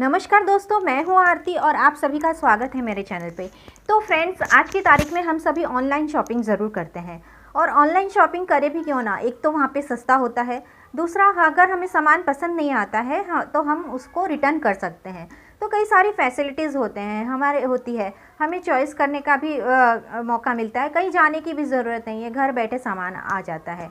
नमस्कार दोस्तों, मैं हूं आरती और आप सभी का स्वागत है मेरे चैनल पे। तो फ्रेंड्स, आज की तारीख में हम सभी ऑनलाइन शॉपिंग ज़रूर करते हैं और ऑनलाइन शॉपिंग करें भी क्यों ना, एक तो वहाँ पे सस्ता होता है, दूसरा अगर हमें सामान पसंद नहीं आता है तो हम उसको रिटर्न कर सकते हैं। तो कई सारी फैसिलिटीज़ होती है, हमें चॉइस करने का भी मौका मिलता है, कहीं जाने की भी ज़रूरत नहीं है, घर बैठे सामान आ जाता है।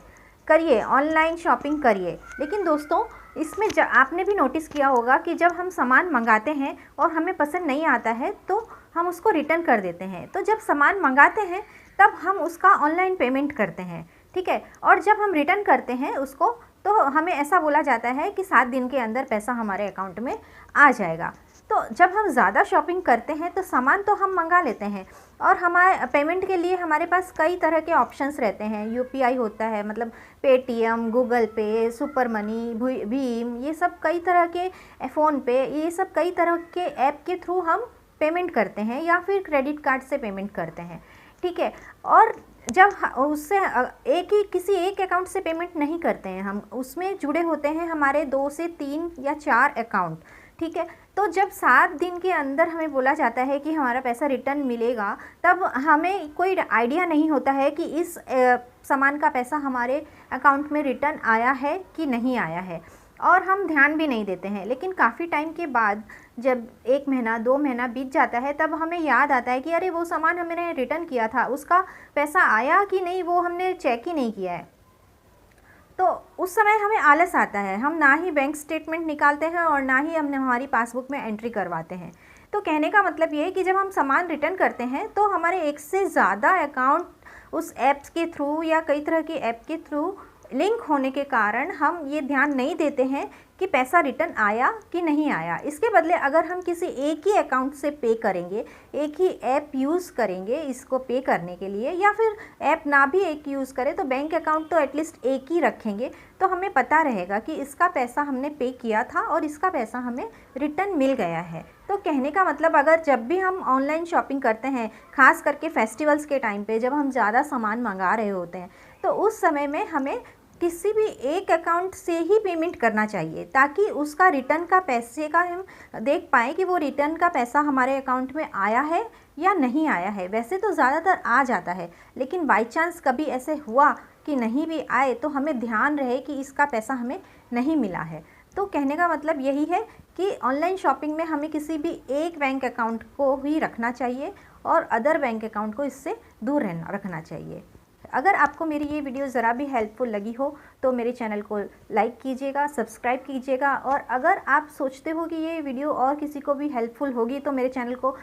करिए, ऑनलाइन शॉपिंग करिए। लेकिन दोस्तों, इसमें आपने भी नोटिस किया होगा कि जब हम सामान मंगाते हैं और हमें पसंद नहीं आता है तो हम उसको रिटर्न कर देते हैं। तो जब सामान मंगाते हैं तब हम उसका ऑनलाइन पेमेंट करते हैं, ठीक है, और जब हम रिटर्न करते हैं उसको तो हमें ऐसा बोला जाता है कि 7 दिन के अंदर पैसा हमारे अकाउंट में आ जाएगा। तो जब हम ज़्यादा शॉपिंग करते हैं तो सामान तो हम मंगा लेते हैं और हमारे पेमेंट के लिए हमारे पास कई तरह के ऑप्शंस रहते हैं। यूपीआई होता है, मतलब पेटीएम, गूगल पे, सुपर मनी, भीम, ये सब कई तरह के, फ़ोन पे, ये सब कई तरह के ऐप के थ्रू हम पेमेंट करते हैं या फिर क्रेडिट कार्ड से पेमेंट करते हैं, ठीक है। और जब उससे किसी एक अकाउंट से पेमेंट नहीं करते हैं, हम उसमें जुड़े होते हैं हमारे 2 से 3 या 4 अकाउंट, ठीक है। तो जब 7 दिन के अंदर हमें बोला जाता है कि हमारा पैसा रिटर्न मिलेगा, तब हमें कोई आइडिया नहीं होता है कि इस सामान का पैसा हमारे अकाउंट में रिटर्न आया है कि नहीं आया है, और हम ध्यान भी नहीं देते हैं। लेकिन काफ़ी टाइम के बाद जब 1 महीना 2 महीना बीत जाता है तब हमें याद आता है कि अरे वो सामान हमने रिटर्न किया था, उसका पैसा आया कि नहीं वो हमने चेक ही नहीं किया है। तो उस समय हमें आलस आता है, हम ना ही बैंक स्टेटमेंट निकालते हैं और ना ही हमने हमारी पासबुक में एंट्री करवाते हैं। तो कहने का मतलब ये है कि जब हम सामान रिटर्न करते हैं तो हमारे एक से ज़्यादा अकाउंट उस ऐप्स के थ्रू या कई तरह के ऐप के थ्रू लिंक होने के कारण हम ये ध्यान नहीं देते हैं कि पैसा रिटर्न आया कि नहीं आया। इसके बदले अगर हम किसी एक ही अकाउंट से पे करेंगे, एक ही ऐप यूज़ करेंगे इसको पे करने के लिए, या फिर ऐप ना भी एक यूज़ करें तो बैंक अकाउंट तो एटलीस्ट एक ही रखेंगे, तो हमें पता रहेगा कि इसका पैसा हमने पे किया था और इसका पैसा हमें रिटर्न मिल गया है। तो कहने का मतलब, अगर जब भी हम ऑनलाइन शॉपिंग करते हैं, ख़ास करके फेस्टिवल्स के टाइम पे जब हम ज़्यादा सामान मंगा रहे होते हैं, तो उस समय में हमें किसी भी एक अकाउंट से ही पेमेंट करना चाहिए, ताकि उसका रिटर्न का पैसे का हम देख पाएँ कि वो रिटर्न का पैसा हमारे अकाउंट में आया है या नहीं आया है। वैसे तो ज़्यादातर आ जाता है, लेकिन बाई चांस कभी ऐसे हुआ कि नहीं भी आए तो हमें ध्यान रहे कि इसका पैसा हमें नहीं मिला है। तो कहने का मतलब यही है कि ऑनलाइन शॉपिंग में हमें किसी भी एक बैंक अकाउंट को ही रखना चाहिए और अदर बैंक अकाउंट को इससे दूर रखना चाहिए। अगर आपको मेरी ये वीडियो ज़रा भी हेल्पफुल लगी हो तो मेरे चैनल को लाइक कीजिएगा, सब्सक्राइब कीजिएगा, और अगर आप सोचते हो कि ये वीडियो और किसी को भी हेल्पफुल होगी तो मेरे चैनल को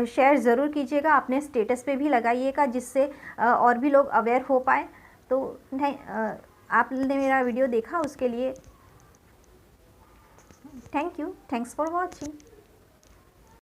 शेयर ज़रूर कीजिएगा, अपने स्टेटस पे भी लगाइएगा, जिससे और भी लोग अवेयर हो पाए। तो आपने मेरा वीडियो देखा उसके लिए thank you, thanks for watching.